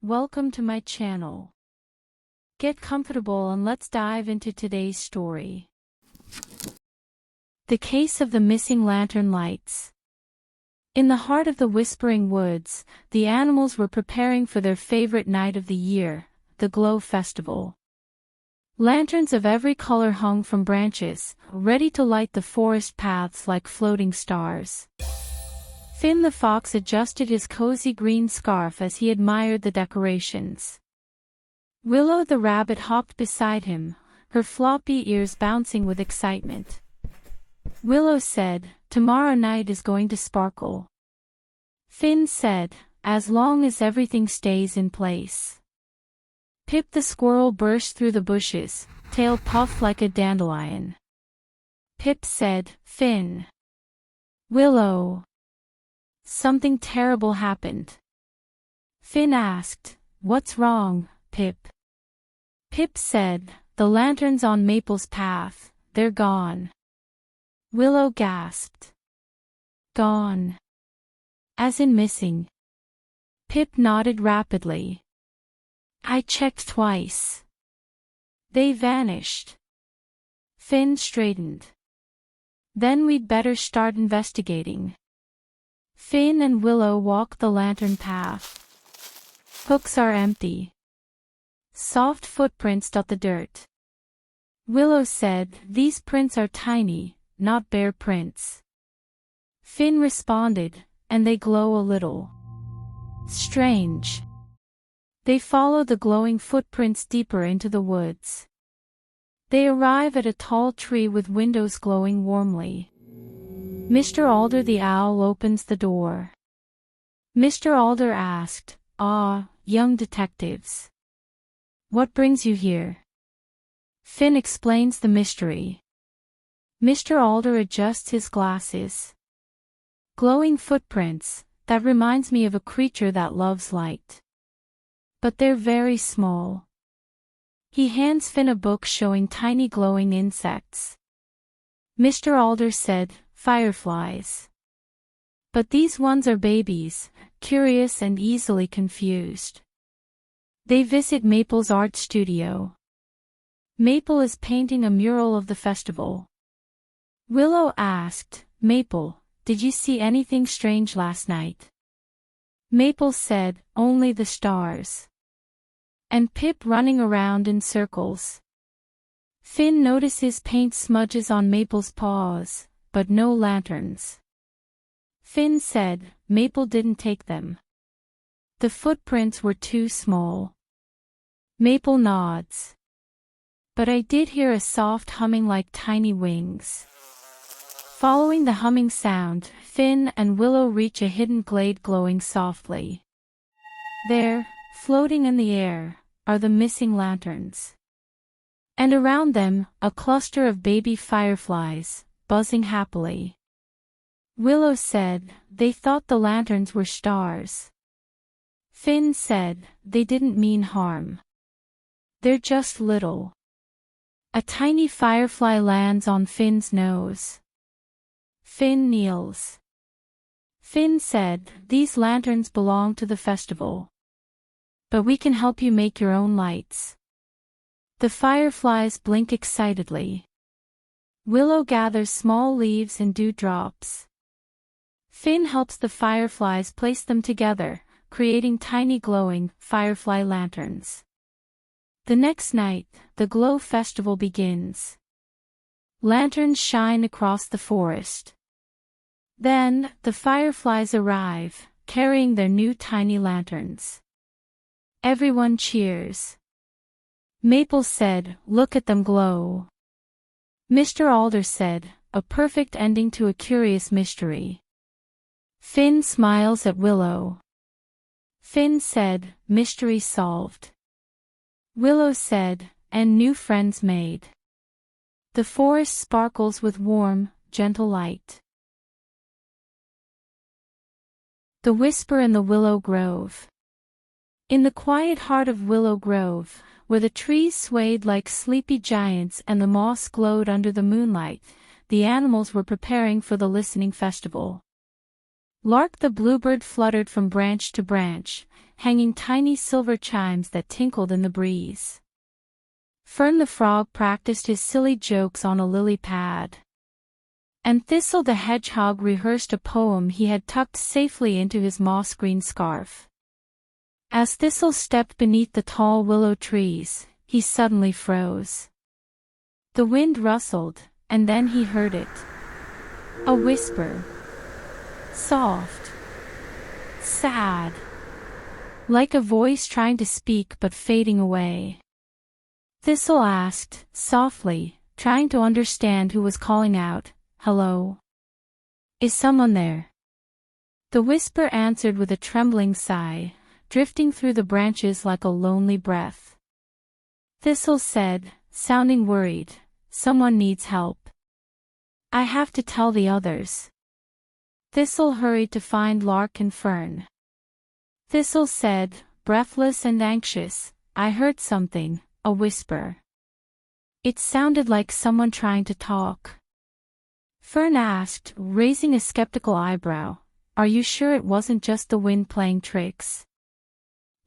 welcome to my channel. Get comfortable and let's dive into today's story. The Case of the Missing Lantern Lights. In the heart of the Whispering Woods, the animals were preparing for their favorite night of the year, the Glow Festival. Lanterns of every color hung from branches, ready to light the forest paths like floating stars. Finn the fox adjusted his cozy green scarf as he admired the decorations. Willow the rabbit hopped beside him, her floppy ears bouncing with excitement. Willow said, "Tomorrow night is going to sparkle." Finn said, "As long as everything stays in place." Pip the squirrel burst through the bushes, tail puffed like a dandelion. Pip said, "Finn. Willow. Something terrible happened." Finn asked, "What's wrong, Pip?" Pip said, "The lanterns on Maple's path, they're gone." Willow gasped. "Gone? As in missing?" Pip nodded rapidly. "I checked twice. They vanished." Finn straightened. "Then we'd better start investigating." Finn and Willow walked the lantern path. Hooks are empty. Soft footprints dot the dirt. Willow said, "These prints are tiny, not bear prints." Finn responded, "And they glow a little. Strange." They follow the glowing footprints deeper into the woods. They arrive at a tall tree with windows glowing warmly. Mr. Alder the Owl opens the door. Mr. Alder asked, "Young detectives. What brings you here?" Finn explains the mystery. Mr. Alder adjusts his glasses. "Glowing footprints, that reminds me of a creature that loves light. But they're very small." He hands Finn a book showing tiny glowing insects. Mr. Alder said, "Fireflies. But these ones are babies, curious and easily confused. They visit Maple's art studio. Maple is painting a mural of the festival." Willow asked, "Maple, did you see anything strange last night?" Maple said, "Only the stars. And Pip running around in circles." Finn notices paint smudges on Maple's paws, but no lanterns. Finn said, "Maple didn't take them. The footprints were too small." Maple nods. "But I did hear a soft humming like tiny wings." Following the humming sound, Finn and Willow reach a hidden glade glowing softly. There, floating in the air, are the missing lanterns. And around them, a cluster of baby fireflies, buzzing happily. Willow said, "They thought the lanterns were stars." Finn said, "They didn't mean harm. They're just little." A tiny firefly lands on Finn's nose. Finn kneels. Finn said, "These lanterns belong to the festival. But we can help you make your own lights." The fireflies blink excitedly. Willow gathers small leaves and dewdrops. Finn helps the fireflies place them together, creating tiny glowing, firefly lanterns. The next night, the Glow Festival begins. Lanterns shine across the forest. Then, the fireflies arrive, carrying their new tiny lanterns. Everyone cheers. Maple said, "Look at them glow." Mr. Alder said, "A perfect ending to a curious mystery." Finn smiles at Willow. Finn said, "Mystery solved." Willow said, "And new friends made." The forest sparkles with warm, gentle light. The Whisper in the Willow Grove. In the quiet heart of Willow Grove, where the trees swayed like sleepy giants and the moss glowed under the moonlight, the animals were preparing for the listening festival. Lark the bluebird fluttered from branch to branch, hanging tiny silver chimes that tinkled in the breeze. Fern the frog practiced his silly jokes on a lily pad. And Thistle the hedgehog rehearsed a poem he had tucked safely into his moss-green scarf. As Thistle stepped beneath the tall willow trees, he suddenly froze. The wind rustled, and then he heard it. A whisper. Soft. Sad. Like a voice trying to speak but fading away. Thistle asked, softly, trying to understand who was calling out, "Hello? Is someone there?" The whisper answered with a trembling sigh, drifting through the branches like a lonely breath. Thistle said, sounding worried, "Someone needs help. I have to tell the others." Thistle hurried to find Lark and Fern. Thistle said, breathless and anxious, "I heard something, a whisper. It sounded like someone trying to talk." Fern asked, raising a skeptical eyebrow, "Are you sure it wasn't just the wind playing tricks?"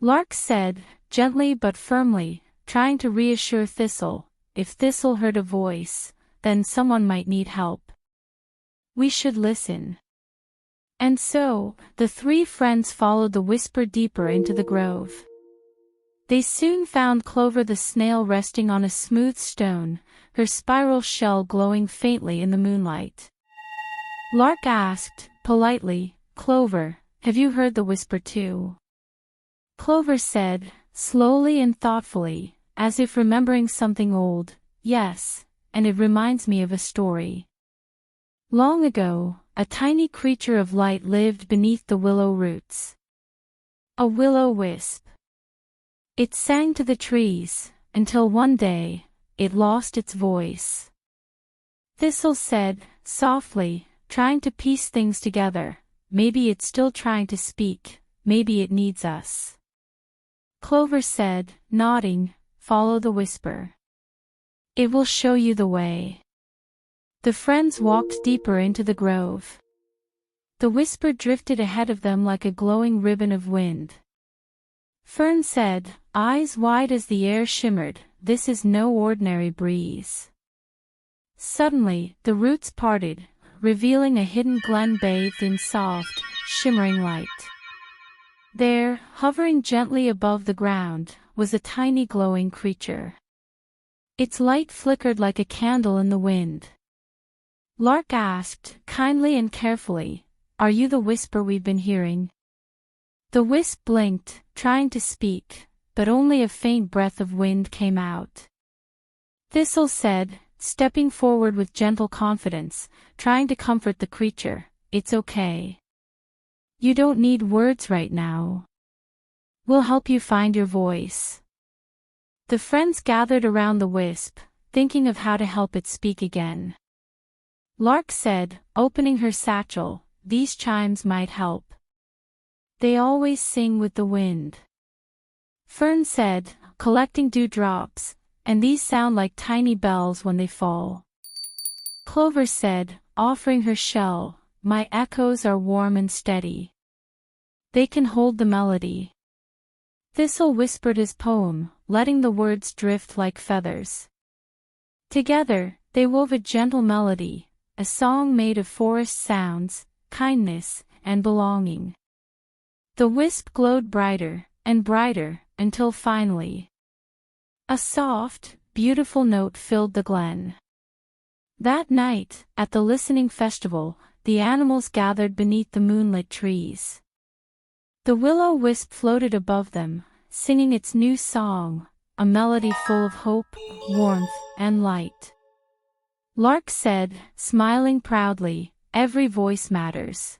Lark said, gently but firmly, trying to reassure Thistle, if Thistle heard a voice, then someone might need help. "We should listen." And so, the three friends followed the whisper deeper into the grove. They soon found Clover the snail resting on a smooth stone, her spiral shell glowing faintly in the moonlight. Lark asked, politely, "Clover, have you heard the whisper too?" Clover said, slowly and thoughtfully, as if remembering something old, "Yes, and it reminds me of a story. Long ago, a tiny creature of light lived beneath the willow roots. A willow wisp. It sang to the trees, until one day, it lost its voice." Thistle said, softly, trying to piece things together, "Maybe it's still trying to speak, maybe it needs us." Clover said, nodding, "Follow the whisper. It will show you the way." The friends walked deeper into the grove. The whisper drifted ahead of them like a glowing ribbon of wind. Fern said, eyes wide as the air shimmered, "This is no ordinary breeze." Suddenly, the roots parted, revealing a hidden glen bathed in soft, shimmering light. There, hovering gently above the ground, was a tiny glowing creature. Its light flickered like a candle in the wind. Lark asked, kindly and carefully, "Are you the whisper we've been hearing?" The wisp blinked, trying to speak, but only a faint breath of wind came out. Thistle said, stepping forward with gentle confidence, trying to comfort the creature, "It's okay. You don't need words right now. We'll help you find your voice." The friends gathered around the wisp, thinking of how to help it speak again. Lark said, opening her satchel, "These chimes might help. They always sing with the wind." Fern said, collecting dewdrops, "And these sound like tiny bells when they fall." Clover said, offering her shell, "My echoes are warm and steady. They can hold the melody." Thistle whispered his poem, letting the words drift like feathers. Together, they wove a gentle melody, a song made of forest sounds, kindness, and belonging. The wisp glowed brighter and brighter, until finally, a soft, beautiful note filled the glen. That night, at the listening festival, the animals gathered beneath the moonlit trees. The willow wisp floated above them, singing its new song, a melody full of hope, warmth, and light. Lark said, smiling proudly, "Every voice matters."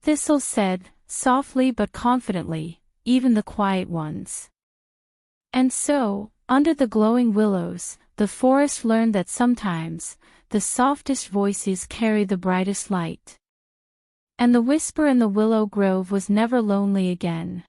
Thistle said, softly but confidently, "Even the quiet ones." And so, under the glowing willows, the forest learned that sometimes, the softest voices carry the brightest light. And the whisper in the willow grove was never lonely again.